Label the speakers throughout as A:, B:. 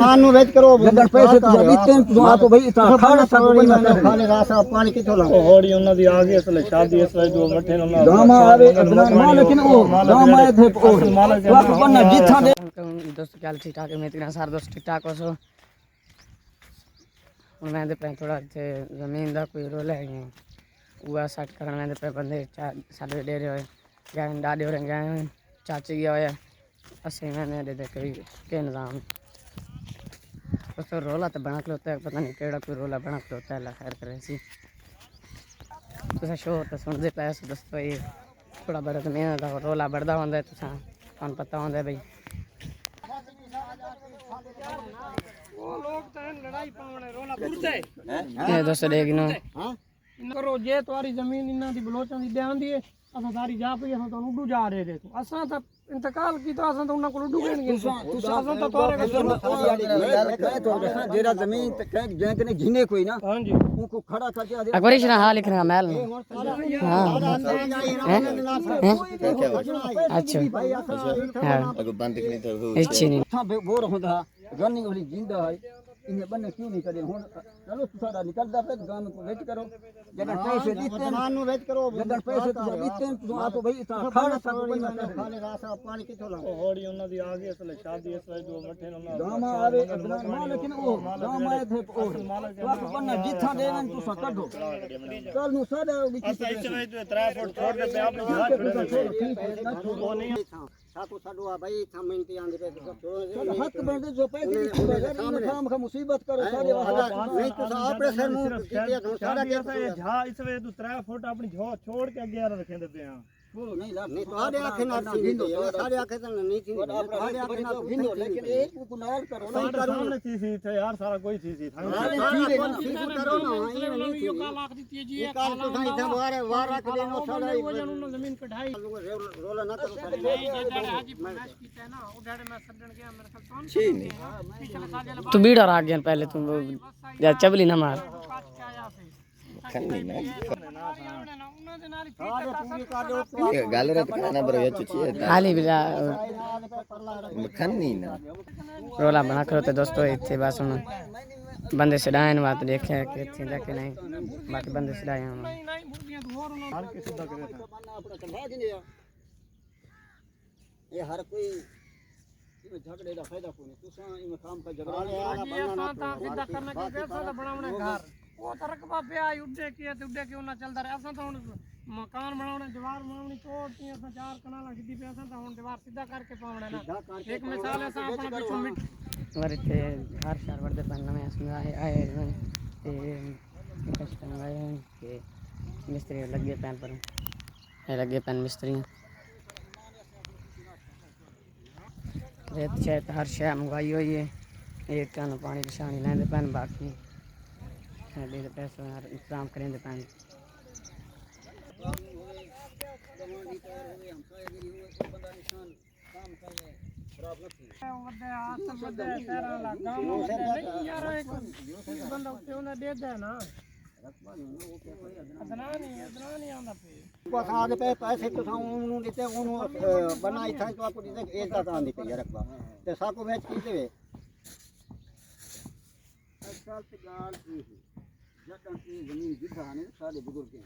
A: सामान नु वेच करो
B: जगन पैसे तो बीते तू आ तो भाई इतना खाना सब बना
A: खाने रास पानी किथों ला
C: होड़ी उन्हां दी आ गई असले शादी इस वे जो मठे उन्हां
B: गांव आवे मां लेकिन वो गांव आए थे ओ वाक बन्ना जिथा दे
D: दोस्त क्या ठीक ठाक है मैं तेरा सारे दोस्त ठीक ठाक हो सो हुन मैं पे थोड़ा थे जमीन दा कोई रोल है वो सेट करन में पे बंदे सारे डेरे होए गए डाडे और गए चाची गया होया असे मैंने दे कोई के निजाम उस रोला तो बना खलोता है पता नहीं केड़ा कोई रोला बना खलोता है अल्लाह खैर करे सी तुसा शोर तो सुन दे पैसे दोस्तों ये थोड़ा बड़ा तो मैं दा रोला बढ़दा होंदा है तुसा कौन पता होंदा है भाई वो लोग तो लड़ाई पावणे रोला पुरते ये दोस्त देखनो हां करो जे तुम्हारी जमीन इना दी बलोचां दी बयान दी असा सारी जा पई असा तो उडू जा रहे थे असा तो इंतकाल की तो असा तो उना को उडू गणगे असा तो तोरे को
B: तो जेरा जमीन कह जने घिने कोई ना
D: हां जी
B: उनको खड़ा करके
D: अकबर इशरा हां लिखना महल हां अच्छा हां
E: अगर बंद नहीं था
D: अच्छी नहीं
B: था बोर होंदा रनिंग वाली जिंदा है इन्हें बन्ने क्यों नहीं करे हुन चलो सारा निकलदा पे गांव को वेट करो जगन पैसे दीते
A: सामान नु वेच करो
B: जगन पैसे तो बीते तू आ तो भाई इतना खाना सब बना
A: खाने रास पानी किथों ला
C: होड़ी उन्हां दी आ गई असले शादी इस वे जो मठे उन्हां
B: गांव आवे मां लेकिन वो गांव आए थे ओ वाक बन्ना जिथा देवन तू सा कढो कल नु सादा
C: असा इस वे जो 3 फुट छोड़ दे पे अपनी जहाज
A: वो नहीं था साको साडो आ भाई था मिनटी आंदे पे
B: चल हक बंदे जो पैसे काम का मुसीबत करो सारे
A: नहीं तो आपरे सर मुंह किते तो सारा के
C: जहाज इस वे जो 3 फुट अपनी छोड़ के 11 रखेंदे पे हां
B: वो नहीं ला
A: नहीं तो आड़े आखे ना थी सारे आखे तो नहीं थी आड़े आखे ना
B: भिनो लेकिन एक को नाल करो ना
C: सामने थी थे यार सारा कोई थी
A: करो ना ये नहीं थी का लाख दी तेजी है काल तो भाई था वारे वारा के देनो सारा
D: जमीन कढ़ाई
A: रोला ना करो सारे
D: हाजी फरमाइश कीता है ना ओ डाडे मैं सदन गया मेरे साथ कौन पिछले साल तू बीड़ा आ गया पहले तुम या चबली ना मार
E: गाल रे खाना बर वेच छी
D: खाली बिला
E: खन्नी ना
D: रोला बना करो तो दोस्तों इथे बस हुन बंदे सडायन बात देखे कि इथे जाके नहीं बाकी बंदे सडाए हम
C: हर के सीधा करे था
A: ये हर कोई इसमें झगड़े का फायदा कोई नहीं तुसा इमे काम का झगड़ा
D: सीधा करना के पैसा तो बनावने घर वो तो रकबा पे आई उड्डे के ना चलदा रहे असा तो हुन मकान बनावने दीवार बनावनी तोड़ती असा 4 कनाला सीधी पे असा तो हुन दीवार सीधा करके पावणे ना एक मिसाल ऐसा अपना पिछू मिट और इथे हर शहर वर्दे बनना में इसमें आए ते कस्टमर आए के मिस्त्री लगे पैन पर है लगे पैन मिस्त्री रेत शेत हर शय मंगवाई हुई है एक टन पानी की शानी लेंदे पैन बाकी दे पैसे यार इंतजाम करेंगे पैन
A: पैसे तो देते बनाई था तो आपको एक आंदी पे रखवा ते साको मैच की देवे जटन की जमीन जिधा ने सारे बुजुर्ग हैं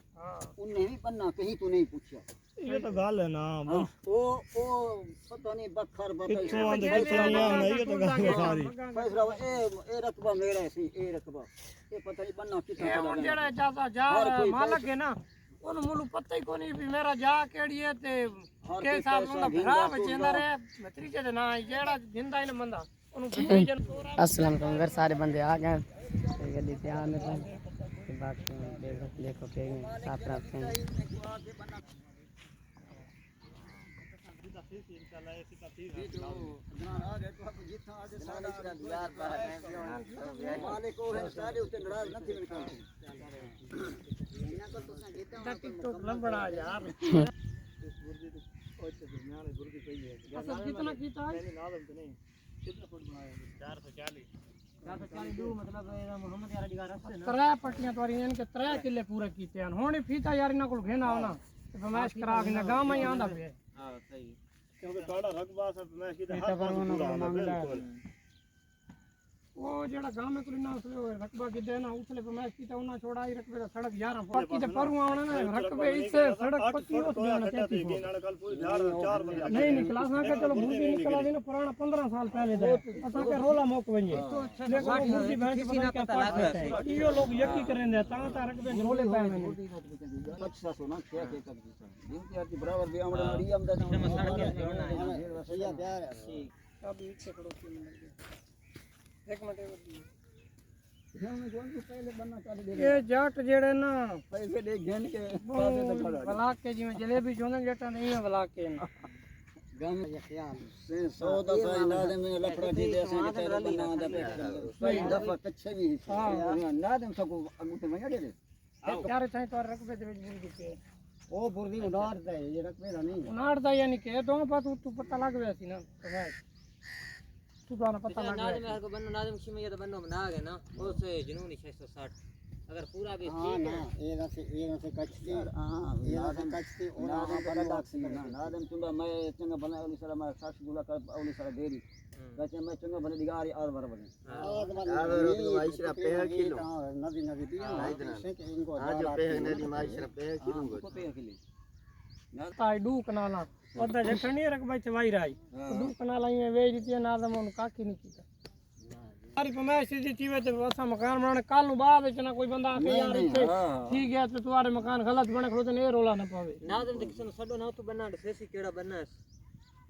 A: उन्हें भी पन्ना कहीं तो नहीं पूछा
C: ये तो गाल है ना
A: ओ पता नहीं बखर
C: कितने आंदे कितने नहीं आंदे ये तो गाल है सारी
A: फैसला ए रकबा मेरा है ए रकबा ये पता नहीं पन्ना कितना
D: जेड़ा ज्यादा जा मालक है ना ओनु मुलु पता ही कोनी भी मेरा जा केड़ी है ते के हिसाब ना भरा बचेंदा रे तरीके दे ना जेड़ा जिंदा ही न मंदा ओनु अस्सलाम वालेकुम घर सारे बंदे आ गए गड्डी पे आने पर बाकी देखो के साथ रखते हैं लंबड़ा यार कितना कीता है कितना फुट बनाया 440 मतलब मोहम्मद यार दिगा रस्ते ना 3 पट्टियां तोरी इनके 3 किले पूरे कीते हैं हुन फीता यार इना कोल घेना होना ते फरमाइश करा के ना गांव में आंदा पे हां सही क्योंकि थोड़ा रकबा से फरमाइश की हाथ पर मामला
F: वो जेड़ा गांव में कुली ना उसले रकबा गिदे ना उसले मैच की तो उना छोड़ाई रकबे का सड़क 11 पक्की ते परु आवना ना रकबे इससे सड़क पक्की हो गया ना 33 नहीं निकला सा के चलो बूढ़ी निकला देना पुराना 15 साल पहले दा असा के रोला मोक वंजे लेकिन बूढ़ी भैंस पता क्या है यो लोग यकी करेंदे ता रकबे रोले पाए में
B: 500 ना 6 के कर दिन के आती बराबर भी आमड़ा मरी आमदा ना सड़क के
A: सही प्यार है
F: अब पीछे खड़ो एक मिनट
B: पहले बनना चालू दे
F: ये जट जेड़े ना
B: पैसे दे घेन के पासे तो खड़ा
F: ब्लाक के जिवें जलेबी जोंदे जटा नहीं है ब्लाक के
B: गम से 100 दफा नादम में लफड़ा थी दे से तेरे बना दा पे सही दफा कच्चे भी हां नादम सको अंगूठे में दे
F: यार चाहे तो रकबे दे बुर्दी के
A: ओ बुर्दी उनार दे ये रकबे नहीं
F: उनार दा यानी के दो बात तू पता लग गया सी ना तो भाई तू तो ना पता लग गया
G: नादम को बन्नो नादम शिमैया तो बन्नो बना गए ना उससे जुनून 660 अगर पूरा भी ठीक है
A: ये ना से कच्ची
B: हां
A: ये ना से कच्ची और
B: नादम पर डाक्सी ना नादम चुंगा मैं चंगा बना ओली सारा मैं 60 गुला कर ओली सारा देरी कहते मैं चंगा बने दिगारी और बर बने
E: और तो माइशरा पे किलो
A: नदी नदी दिया से के इनको
E: आज पे नदी माइशरा पे किलो
B: को पे किलो
F: ताई डू कनाला ओदा जखनी रकबा चवाई राई डू कनाला में वे रीति नादम उन काकी नहीं की सारी फरमाइश दी थी वे तो असा मकान बनाने काल नु बाद इतना कोई बंदा आके यार इथे ठीक है तो तुम्हारे मकान गलत बने खड़ो तो ने रोला ना पावे
G: नादम तो किसी ने सडो ना तो बना दे सेसी केड़ा बना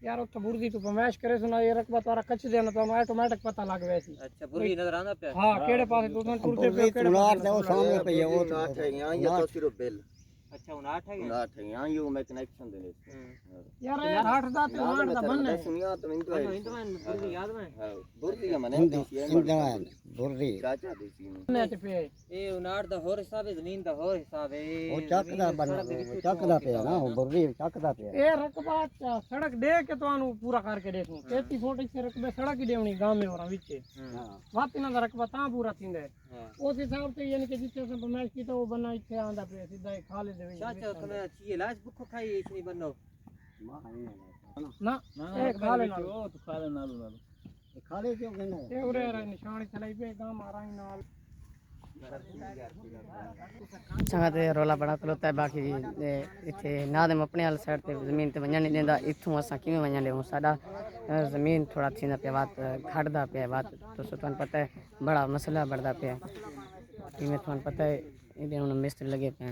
F: यार तो बुर्दी तू फरमाइश करे सुना ये रकबा तारा कच देना तो ऑटोमेटिक पता लग वैसी
G: अच्छा बुरी नजर आंदा पे
F: हां केड़े पासे तू टूरते पे केड़े
A: उनार दे वो सामने पे ये वो
E: नाठ है यहां ये तो सिर्फ बेल
G: अच्छा 59 है
E: नाठ है यहां यू मैं कनेक्शन देने
F: यार ये हाट दा तो हाट दा बनने
E: सुनिया तो इंदो है
G: इंदमान बुरी याद में
E: हां बुर्दी का मने
A: इंदवान बुर्दी
E: चाचा देसी
F: ने ते पे
G: ए 59 दा होर हिसाब है जमीन दा होर हिसाब है
A: वो चकदा बन चकदा पे ना वो बुर्दी चकदा पे
F: ए रकबा सड़क दे के तो आनु पूरा करके देखूं 33 फुट से रकबे सड़क ही देवनी गांव में और विचे बात ना रकबा ता पूरा थिंदे उस हिसाब से यानी कि जितने से फरमाइश की तो वो बना इथे आंदा पे सीधा खा ले देवे
G: चाचा तुम्हें चाहिए लाज भूखो खाई इतनी बनो
F: ना ए खा ले ना
B: तो खा ले नालू नालू
A: खाली क्यों कहना
F: ए उरे निशानी चलाई पे गांव मारा ही नाल
D: चंगा ते रोला बड़ा खलोता है बाकी इत्थे नादम अपने वाली साइड ते जमीन ते वंजण नहीं देंदा इथों असां किवें वंजण देऊं साडा जमीन थोड़ा थींदा पिया बात घटदा पिया बात तो तुहानू पता है बड़ा मसला बढ़दा पिया इवें तुहानू पता है इदे हुण मिस्त्री लगे पे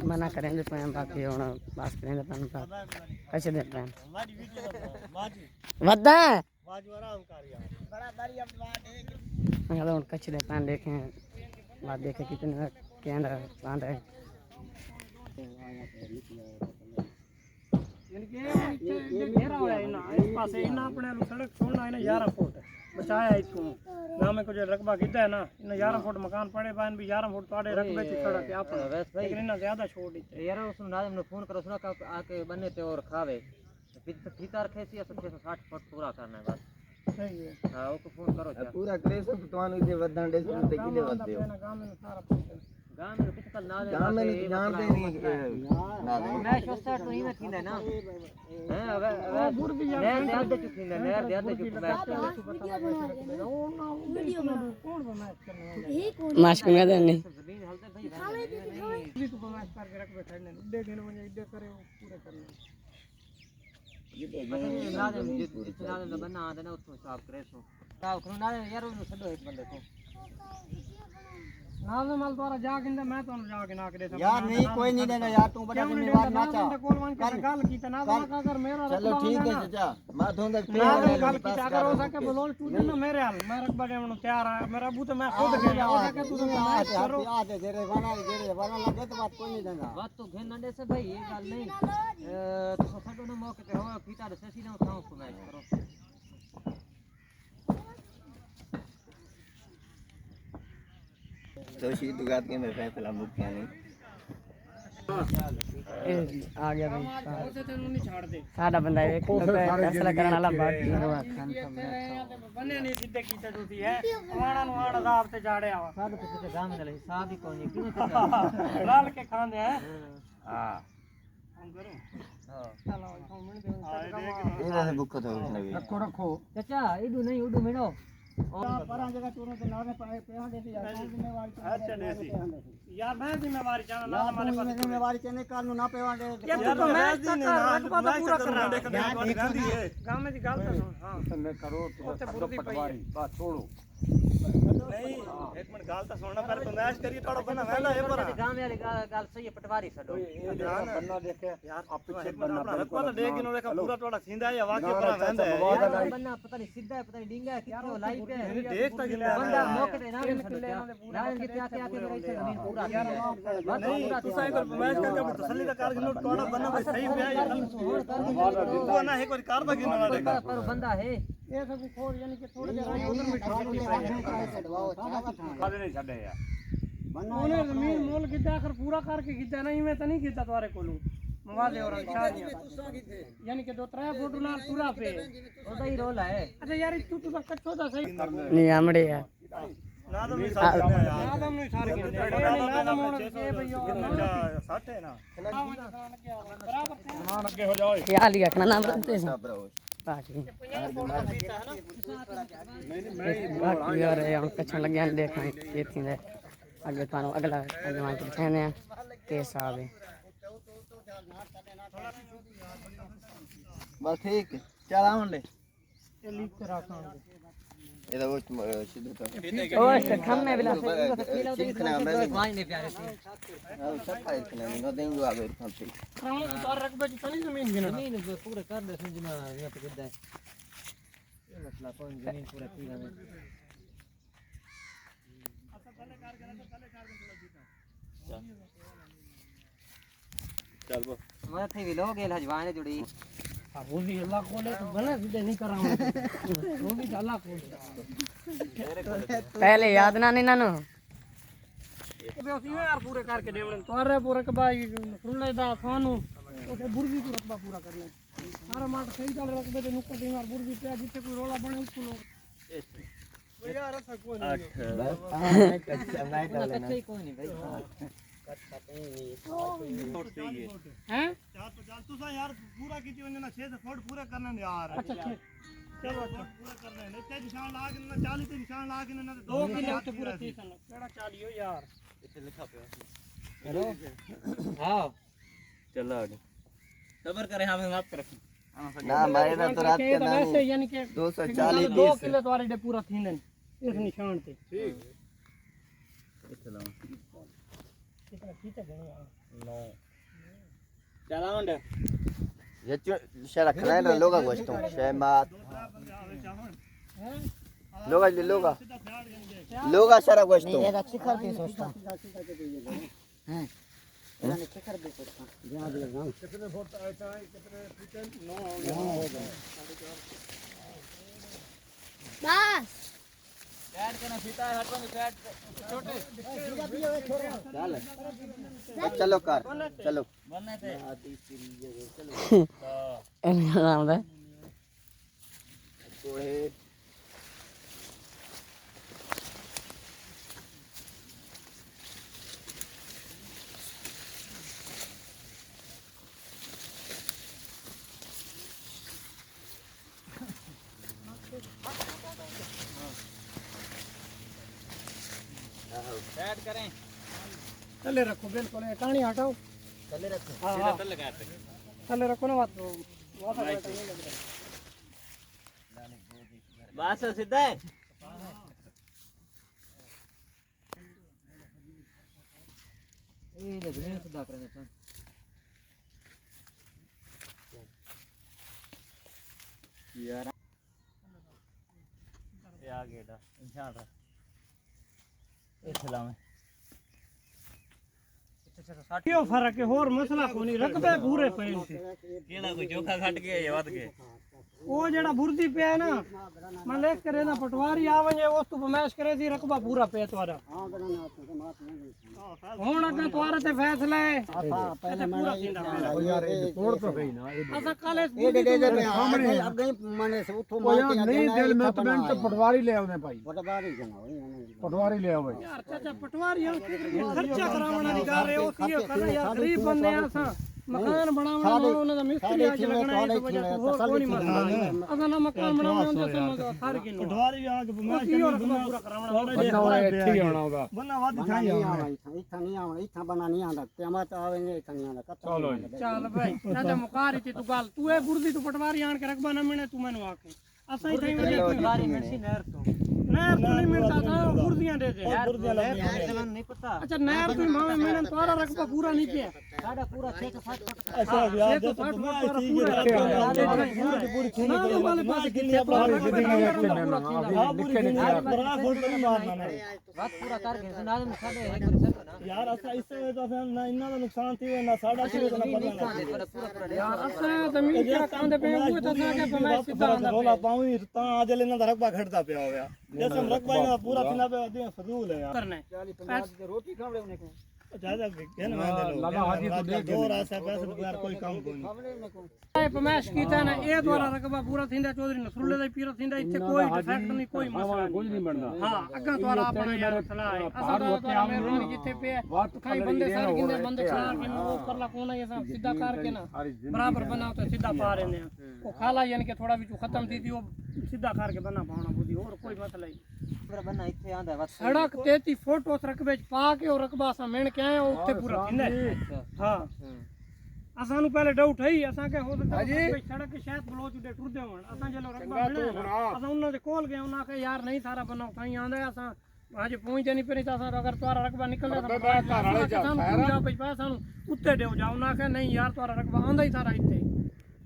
D: मना करेंगे पे बाकी हुण बात करेंगे पन कैसे दे पे वदा
C: बाजू आराम कर यार बड़ा दारी अब बात है
D: अगर उन कच्चे दे पान देखें बात देखें कितने कैंड प्लांट है
F: यानी कि इथे घेरा होया है ना इस पासे इना अपने सड़क छोड़ना है ना 11 फुट बचाया इथों ना में कुछ रकबा गिद्दा है ना इन 11 फुट मकान पड़े बान भी 11 फुट तोड़े रकबे की सड़क है अपना लेकिन इना ज्यादा छोड़ दी
G: यार उस नादम ने फोन करो सुना आके बने ते और खावे भीतर रखे सी 660 फुट पूरा करना है बस
F: सही है
G: हां ओको फोन करो
E: पूरा करे सो तो तुहानू जे वदन दे ते किले वदे
F: गांव में सारा पूछते
G: गांव में कितकल नादम
E: गांव में जानते नहीं
G: मैं शोसा तो ही में थींदा ना हैं अब
F: बुर्दी यार
G: नहर दे चुकी थींदा नहर दे चुकी मैं
F: वीडियो बना कौन फरमाइश करने वाला
D: मास्क में दे नहीं
G: जमीन हलते भाई
F: भी तो फरमाइश करके रख बैठे ने उड्डे घेन वने इड्डे करे पूरे करने
G: नादम नादम दा बना आंदा ना उसको हिसाब करे सो साहब करो नादम यार उन्हें छड़ो एक बंदे को
F: नादम माल द्वारा जाके मैं तो जाके ना करे
A: यार नहीं कोई नहीं देना यार तू बड़ा जिम्मेवार ना चा
F: कॉल वन कर गल की त नादम का अगर मेरा
E: चलो ठीक है चाचा मैं धोंदा
F: नादम गल की अगर हो सके बोलो तू ना मेरे हाल मैं रकबा देवनो तैयार है मेरा अबू तो मैं खुद गया हो सके तू मैं करो
A: आते जेरे बना लगे तो बात कोई नहीं देगा
G: बात तो घेन नंडे से भाई ये गल नहीं तो सडो न मौके पे हो पीता दे सेसी ना उठाओ को मैच करो
E: तो शी दुगात के मेरे फैसला मुक्तियां नहीं
D: आ गया भाई
F: उसे तेनू नहीं छाड़ दे
D: साडा बंदा एक फैसला करने वाला बात
F: बने नहीं जिद्दे की टूटी है आना नु आड़ा दाब ते जाड़े आवा
G: साडो तो गांव में हिसाब ही कोनी क्यों
F: लाल के खांदे हैं
E: हां
F: चलो सोमन दे
E: ਇਹਦਾ ਭੁੱਖ ਤੋਂ ਲੱਗੀ
F: रखो रखो
G: चाचा इडू नहीं उडू मिलो
A: ਪਰਾਂ ਜਗ੍ਹਾ ਚੋਰਾਂ ਦੇ ਨਾਲੇ ਪਾਏ ਪਿਆ ਦੇ ਯਾਰ ਕੌਣ ਜ਼ਿੰਮੇਵਾਰੀ
C: ਅੱਛਾ ਦੇਸੀ
F: यार मैं जिम्मेवारी चाहना ना हमारे पास
A: ਜ਼ਿੰਮੇਵਾਰੀ ਕਹਿੰਦੇ ਕੱਲ ਨੂੰ ਨਾ ਪੇਵਾਂਗੇ
F: ये तो मैं रकबा तो पूरा कर रहा
C: ਗਾਂਧੀ ਹੈ
F: गांव में जी गल तो सुन हां
B: मैं करो
F: ਉੱਥੇ ਬੁਰਦੀ ਪਈ ਹੈ
B: बात छोड़ो
C: ਨਹੀਂ ਇੱਕ ਮਿੰਟ ਗੱਲ ਤਾਂ ਸੁਣਨਾ ਪਰ ਬੰਦਾਸ਼ ਕਰੀ ਥੋੜਾ ਬਣਾ ਵੈਂਦਾ ਇਹ ਪਰ
G: गांव वाली गल सही है पटवारी छो
B: बन्ना देखे
C: ਯਾਰ
B: आप पीछे
C: ਬਣਾ
B: बन्ना
C: ਰੱਖਵਾ ਤਾਂ ਦੇਖ ਕਿਨੋਂ ਦੇਖਾ ਪੂਰਾ ਤੁਹਾਡਾ ਸਿੰਦਾ ਹੈ ਵਾਕਿਆ ਬਣਾ ਵੈਂਦਾ ਹੈ
G: बन्ना पता नहीं सीधा है पता नहीं डिंगा है कितने लाई पे
C: ਇਹਨੇ ਦੇਖ ਤਾਂ ਕਿੰਨਾ
G: बंदा मौके पे ना नारायण की आके आके मेरा इसे जमीन पूरा
C: ਨਹੀਂ ਤੁਸੀਂ ਇੱਕ ਮੈਚ ਕਰਕੇ ਤਸੱਲੀ ਦਾ ਕਾਰ ਕਿਨੋਂ ਟੋੜਾ ਬਣਾ ਬਈ ਸਹੀ ਪਿਆ ਯਾਰ ਤੂੰ ਨਾ ਇੱਕ ਵਾਰ ਕਾਰ ਦਾ ਕਿਨੋਂ ਨਾ ਦੇਖਾ
G: पर बंदा है
F: ये सब खोड़ यानी कि थोड़े जरा उधर में
B: कदे नहीं छड़े यार
F: उन्हें जमीन मोल कितना आखिर पूरा करके कितना नहीं मैं तो नहीं कितना तुम्हारे कोलू मवादे और शादियां यानी कि 2-3 फुट नाल पूरा पे
G: ओदा ही रोल है
F: अच्छा यार तू तो कच्चो दा सही
D: नहीं आमड़े है
C: ਨਾ ਤਾਂ ਮੈਨੂੰ ਸਾਥ ਯਾਰ
F: आदम नहीं सारे के आदम होना के भैया
C: 60 है ना
F: बराबर
C: मान ਅੱਗੇ ਹੋ ਜਾਓ
D: क्या लिया अपना नाम रखते हैं बाकी बाकी यार हम कच्छन लग गया देखा ये थी दे आगे थानो अगला अजमा के छने के साहब है
E: ਬਸ ਠੀਕ ਚੱਲ ਆਉਣ ਲੈ
F: ये लिख के रखा
E: ਇਹਦਾ ਉਹ ਸਿੱਧੂ ਤਾਂ
D: ओ इससे खम में बिला
E: चिंतना मैं
G: वाई ने प्यारे से
E: सफा इतना नहीं देंगे आगे हम से
F: कराने तो और रकबे की तनी जमीन गिना
G: जमीन पूरे कर दे समझ में ये तो किदा है ये मसला कौन जमीन पूरा पीला में
C: ਚੱਲ ਬੋ
G: मैं थे भी लोग गेल हजवाने जुड़ी
F: वो भी अल्लाह खोले तो भले सीधे नहीं कराऊं वो भी अल्लाह खोले
D: पहले याद ना नहीं नानो
F: यार पूरे करके देवड़न तोरे पूरे के भाई रुले दा खानू ओके बुर्गी को रकबा पूरा करना सारा माट सही चल रकबे ते नुक्कर दी मार बुर्गी पे जिथे कोई रोला बने उसको लोग यार ऐसा कोई नहीं
E: कच्चा नहीं
G: कच्चा ही कोई नहीं भाई
F: हैं
C: ਚੱਲ ਤੁਸੀਂ ਯਾਰ ਪੂਰਾ ਕੀਤੀ ਉਹਨੇ ਨਾ 6 ਫੁੱਟ ਪੂਰਾ ਕਰਨਾ ਨੇ ਯਾਰ
F: अच्छा ठीक
C: ਚਲੋ ਪੂਰਾ ਕਰਨਾ ਨੇ ਤੇ ਨਿਸ਼ਾਨ ਲਾ ਕੇ ਨਾ 40 ਤੇ ਨਿਸ਼ਾਨ ਲਾ ਕੇ ਨਾ
F: 2 किलो उत्ते पूरा 30 सन केड़ा 40 हो यार
G: हां
E: चलो
G: सबर करे हम माफ कर
E: ना मारे ना तो रात के ना
F: वैसे यानी कि
E: 240
F: 2 किलो तुम्हारे डे पूरा थींदन इस निशान ते ठीक कितना ठीक है
E: चलावंड ये शरा खनाना लोगा गोश्तो शहमात लोगा लोगा शरा गोश्तो
A: ਇਹਦਾ ਸਿਖਰ ਦੀ ਸੋਚਦਾ हैं ਇਹਨੇ ਸਿਖਰ ਦੀ ਸੋਚਦਾ ਜਿਆ ਦੇ ਨਾਮ
C: कितने फुट ऐसा है कितने फीट 9 हो गया
H: बस
G: ऐड करना फीता है हटवा में ऐड छोटे
E: चलो कर चलो
G: बनने थे
D: नाम दे
E: थोड़े
G: ऐड करें
F: तले रखो बिल्कुल ये कहानी हटाओ
G: चले रखो
F: हां
G: तले काटते
F: तले रखो ना बात बहुत नहीं लग रहा
G: बस सीधा है ये ले जमीन सीधा करने पर
E: यार
G: ये आ गया इंशाल्लाह इस्लाम
F: क्यों फर्क है और मसला कोनी रकबे पूरे पे से
G: केड़ा कोई चोखा खट गया ये वध गए
F: वो जेड़ा बुर्दी पे है ना मैं लेख करे ना पटवारी आवे उस तो फरमाइश करे सी रकबा पूरा पे तुम्हारा
A: हां करना तो माफ नहीं
F: हुन अगर तुम्हारे ते फैसला है
A: पहले मैं
B: यार ये तोड़ तो गई ना
F: असा कल इस
A: ये दे सामने अगे मने से उठो मार के
B: नहीं दिल में तो मैं तो पटवारी ले आवने भाई
A: पटवारी जना
B: पटवारी ले आओ
F: यार चाचा पटवारी हम खर्चा करावना अधिकार है ओ ये करना यार गरीब बंदे हैं असा ਮਕਾਨ ਬਣਾਉਣਾ ਉਹਨਾਂ ਦਾ ਮਿਸਤਰੀ ਅੱਜ ਲੱਗਣਾ ਹੈ ਵਜ੍ਹਾ ਤੋਂ ਹੋਰ ਕੋਈ ਮਸਲਾ ਨਹੀਂ ਅਸਾਂ ਨਾ ਮਕਾਨ ਬਣਾਉਣਾ ਹੁੰਦਾ ਸਮਝੋ ਸਾਰੇ ਕਿਨੂੰ
C: ਪਟਵਾਰੀ ਆ ਕੇ ਬਮਾਸ਼
F: ਕੀ ਹੋਰ ਪੂਰਾ ਕਰਾਉਣਾ
C: ਬੰਨਾ ਇੱਥੇ ਹੀ ਆਉਣਾ ਉਹਦਾ ਬੰਨਾ ਵੱਧ ਥਾਂ ਹੀ ਆਉਣਾ
A: ਇੱਥਾ ਨਹੀਂ ਆਉਣਾ ਇੱਥਾ ਬਣਾ ਨਹੀਂ ਆਉਂਦਾ ਤੇ ਮੈਂ ਤਾਂ ਆਵੇਂਗੇ ਇੱਥਾ ਨਹੀਂ ਆਉਂਦਾ
C: ਚਲੋ
F: ਚੱਲ ਭਾਈ ਨਾ ਤੇ ਮੁਕਾਰ ਤੇ ਤੂੰ ਗੱਲ ਤੂੰ ਇਹ ਗੁਰਦੀ ਤੂੰ ਪਟਵਾਰੀ ਆਣ ਕੇ ਰਕਬਾ ਨਾ ਮਿਲੇ ਤੂੰ ਮੈਨੂੰ ਆ ਕੇ ਅਸਾਂ ਹੀ ਥਾਈ
G: ਪਟਵਾਰੀ ਮਿਲਸੀ ਨਹਿਰ ਤੋਂ
F: ਨਹਿਰ ਤੋਂ ਨਹੀਂ ਮਿਲਦਾ ਤਾਂ ਗੁਰਦੀਆਂ ਦੇ ਦੇ
G: ਯਾਰ ਮੈਨੂੰ ਨਹੀਂ ਪਤਾ
F: ਅੱਛਾ ਨਹਿਰ ਤੋਂ ਮਾਵੇਂ ਮਿਲਣ ਤੁਹਾਡਾ ਰਕਬਾ ਪੂਰਾ ਨਹੀਂ ਪਿਆ
G: ਸਾਡਾ ਪੂਰਾ 6 ਤੋਂ 7 ਫੁੱਟ
C: ਅੱਛਾ ਯਾਰ ਦੇ ਤਾਂ ਬਮਾਸ਼ ਠੀਕ ਹੈ ਪੂਰੀ ਖੂਨੀ
F: ਨਾ ਵਾਲੇ ਪਾਸੇ ਕਿੱਥੇ ਆਪਣਾ
C: ਪੂਰੀ ਬੜਾ ਫੁੱਟ ਨਹੀਂ ਮਾਰਨਾ ਨਾ
G: ਬਾਤ ਪੂਰਾ ਕਰ ਗਏ ਨਾਲੇ ਸਾਡੇ ਇੱਕ ਕਰ ਸਕਦਾ ਨਾ
C: ਯਾਰ ਅਸਾਂ ਇਸ ਵੇ ਤਾਂ ਫਿਰ ਨਾ ਇਹਨਾਂ ਦਾ ਨੁਕਸਾਨ ਥੀ ਨਾ ਸਾਡਾ ਕੀ ਹੋਣਾ
G: ਪੂਰਾ ਪੂਰਾ
F: ਯਾਰ ਅਸਾਂ ਜ਼ਮੀਨ ਕਿਹੜਾ ਕਾਂਦੇ ਪਏ ਉਹ ਤਾਂ ਨਾ ਕਿ ਮੈਂ ਸਿੱਧਾ ਆਂਦਾ
C: ਰੋਲਾ ਪਾਉਂ ਤਾਂ ਅੱਜ ਇਹਨਾਂ ਦਾ ਰਕਬਾ ਖੜਦਾ ਪਿਆ ਹੋਇਆ ਜੇ ਸਮ ਰਕਬਾ ਇਹਨਾਂ ਦਾ ਪੂਰਾ ਫਿਨਾ ਪਿਆ ਦੇ ਫਜ਼ੂਲ ਹੈ ਯਾਰ
F: ਕਰਨਾ
B: ਰੋਟੀ ਖਾਵੜੇ ਉਹਨੇ ਕੋ
C: ज्यादा कहने में दे लो हाजी तो देख दो रास्ते पैसे बगैर कोई काम कोई
F: ਇਹ ਪਮੈਸ਼ ਕੀਤਾ ਨਾ ਇਹ ਦੁਆਰਾ ਰਕਬਾ ਪੂਰਾ ਥਿੰਦਾ ਚੌਧਰੀ ਨਸਰੁੱਲੇ ਦਾ ਪੀਰ ਥਿੰਦਾ ਇੱਥੇ ਕੋਈ ਡਿਫੈਕਟ ਨਹੀਂ ਕੋਈ ਮਸਲਾ ਕੁਝ ਨਹੀਂ ਬਣਦਾ ਹਾਂ ਅੱਗਾ ਦੁਆਰਾ ਆਪਣਾ ਯਾਰ ਸਲਾਹ ਹੈ ਅਸਾਂ ਦੁਆਰਾ ਮਿਹਰਬਾਨੀ ਕਿੱਥੇ ਪਿਆ ਖਾਈ ਬੰਦੇ ਸਾਰੇ ਕਿੰਦੇ ਬੰਦੇ ਖਾਰ ਕੇ ਉਹ ਕਰਲਾ ਕੋਣ ਹੈ ਅਸਾਂ ਸਿੱਧਾ ਕਰਕੇ ਨਾ ਬਰਾਬਰ ਬਣਾਓ ਤੇ ਸਿੱਧਾ ਪਾ ਰਹੇ ਨੇ ਉਹ ਖਾਲਾ ਯਾਨੀ ਕਿ ਥੋੜਾ ਵਿੱਚੋਂ ਖਤਮ ਦੀ ਉਹ ਸਿੱਧਾ ਕਰਕੇ ਬਣਾ ਪਾਉਣਾ ਬੁੱਧੀ ਹੋਰ ਕੋਈ ਮਸਲਾ ਨਹੀਂ
G: ਪੂਰਾ ਬੰਨਾ ਇੱਥੇ ਆਂਦਾ ਵਾ
F: ਸੜਕ 33 ਫੁੱਟ ਉਸ ਰਕਬੇ ਚ ਪਾ ਕੇ ਉਹ ਰਕਬਾ ਅਸਾਂ ਮਿਣ ਕੇ ਆਏ ਉਹ ਉੱਥੇ ਪੂਰਾ ਥਿੰਦਾ ਹਾਂ ਅਸਾਂ ਨੂੰ ਪਹਿਲੇ ਡਾਊਟ ਹੈ ਅਸਾਂ ਕਿ ਹੋ ਸਕਦਾ ਕੋਈ ਸੜਕ ਸ਼ਾਇਦ ਬਲੋਚ ਦੇ ਟੁਰਦੇ ਹੋਣ ਅਸਾਂ ਜਦੋਂ ਰਕਬਾ ਮਿਲਿਆ ਅਸਾਂ ਉਹਨਾਂ ਦੇ ਕੋਲ ਗਏ ਉਹਨਾਂ ਕਹੇ ਯਾਰ ਨਹੀਂ ਸਾਰਾ ਬਣਾ ਉਠਾਈ ਆਂਦਾ ਅਸਾਂ ਅੱਜ ਪਹੁੰਚਦੇ ਨਹੀਂ ਪਈ ਤਾਂ ਅਸਾਂ ਅਗਰ ਤੁਹਾਡਾ ਰਕਬਾ ਨਿਕਲਦਾ ਤਾਂ ਘਰ ਵਾਲੇ ਸਾਨੂੰ ਪੈਸਾ ਸਾਨੂੰ ਉੱਤੇ ਦਿਓ ਜਾ ਉਹਨਾਂ ਕਹੇ ਨਹੀਂ ਯਾਰ ਤੁਹਾਡਾ ਰਕਬਾ ਆਂਦਾ ਹੀ ਸਾਰਾ ਇੱਥੇ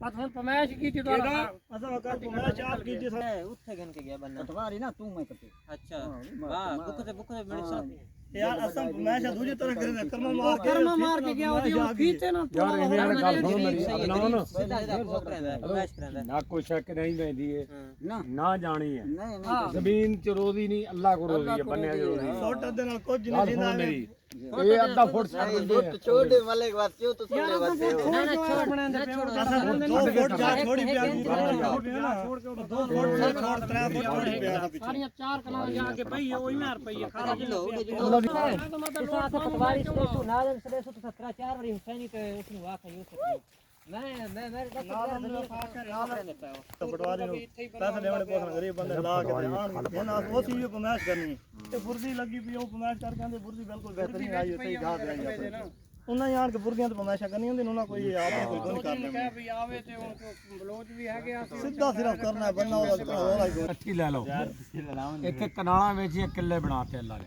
F: ਬਸ ਹੁਣ ਪਮੈਸ਼ ਕੀਤੀ ਤੁਹਾਡਾ
C: असा कर पमैश आप की जिस
G: ਉੱਥੇ ਗਨ ਕੇ ਗਿਆ ਬੰਨਾ
B: ਪਟਵਾਰੀ ਨਾ ਤੂੰ ਮੈਂ ਕਰਤੇ
G: ਅੱਛਾ ਵਾਹ ਬੁੱਕ ਤੇ ਮਿਲ
C: यार असम पमैश दूसरी तरह करे कर्मा मार
F: ਕਰਮਾ ਮਾਰ ਕੇ ਗਿਆ ਉਹਦੀ ਉਹ ਖੀਚੇ ਨਾ ਯਾਰ ਇਹ
G: ਗੱਲ ਸੁਣ ਮੇਰੀ ਅਪਨਾਉਣ ਸਿੱਧਾ ਫੋਕ ਰਹਿੰਦਾ ਪਮੈਸ਼ ਕਰਦਾ
I: ਨਾ ਕੋਈ ਸ਼ੱਕ ਨਹੀਂ ਪੈਂਦੀ ਹੈ
B: ਨਾ
I: ਨਾ ਜਾਣੀ ਹੈ
B: ਨਹੀਂ ਨਹੀਂ
I: ਜ਼ਮੀਨ ਚ ਰੋਦੀ ਨਹੀਂ ਅੱਲਾ ਕੋ ਰੋਦੀ ਹੈ ਬੰਨਿਆ ਰੋਦੀ
C: छोटा दे नाल कुछ नहीं दिंदा
I: ਮੇਰੀ ਇਹ ਅੱਧਾ ਫੁੱਟ ਛੱਡ ਦਿੰਦੇ ਆ
B: ਛੋਟੇ ਵਾਲੇ ਬਾਤ ਕਿਉਂ ਤੂੰ
F: ਯਾਰ ਉਹ ਛੋੜ ਨਾ ਛੋੜ ਬਣਾਉਂਦੇ ਪਏ
C: दो फुट जा छोड़ी पिया छोड़ के 2 फुट से छोड़ 3 फुट छोड़ी पिया
F: ਸਾਰੀਆਂ ਚਾਰ ਕਨਾਲ ਜਾ ਕੇ ਪਈ ਉਹ ਹੀ ਮਾਰ ਪਈ ਖਾਲਾ
G: ਪਟਵਾਰੀ ਸਟੇਸ਼ਨ ਨਾਜ਼ਮ ਸਟੇਸ਼ਨ ਤੋਂ 4 ਵਾਰੀ ਹੁਸੈਨੀ ਤੇ ਉਸ ਨੂੰ ਆਖਿਆ ਯੂਸਫ ਮੈਂ ਮੇਰੇ
C: पटवारी नु पैसे लेवणे पोसण गरीब बंदे ला के आण हुन ਉਹ ਸੀ ਵੀ ਪਮੈਸ਼ ਕਰਨੀ ਤੇ ਬੁਰਦੀ ਲੱਗੀ ਪਈ ਉਹ ਪਮੈਸ਼ ਕਰ ਕਹਿੰਦੇ ਬੁਰਦੀ ਬਿਲਕੁਲ ਬਿਹਤਰੀਨ ਆਈ ਸਹੀ ਗਾ ਦੇ ਆਈ ਉਹਨਾਂ ਯਾਰ ਕੇ ਬੁਰਦੀਆਂ ਤੇ ਪਮੈਸ਼ਾਂ ਕਰਨੀ ਹੁੰਦੀ ਉਹਨਾਂ ਕੋਈ ਆਪੇ ਕੋਈ ਨਹੀਂ ਕਰਨਾ
F: ਕਹਿ ਵੀ ਆਵੇ ਤੇ ਉਹ ਬਲੋਚ ਵੀ ਹੈਗੇ ਆ
C: ਸਿੱਧਾ ਸਿਰਫ ਕਰਨਾ ਬੰਨਾ ਉਹਦਾ
I: ਅੱਛੀ ਲੈ ਲਓ ਇੱਥੇ ਕਨਾਲਾਂ ਵਿੱਚ 1 ਕਿੱਲੇ ਬਣਾ ਕੇ ਅੱਲਾ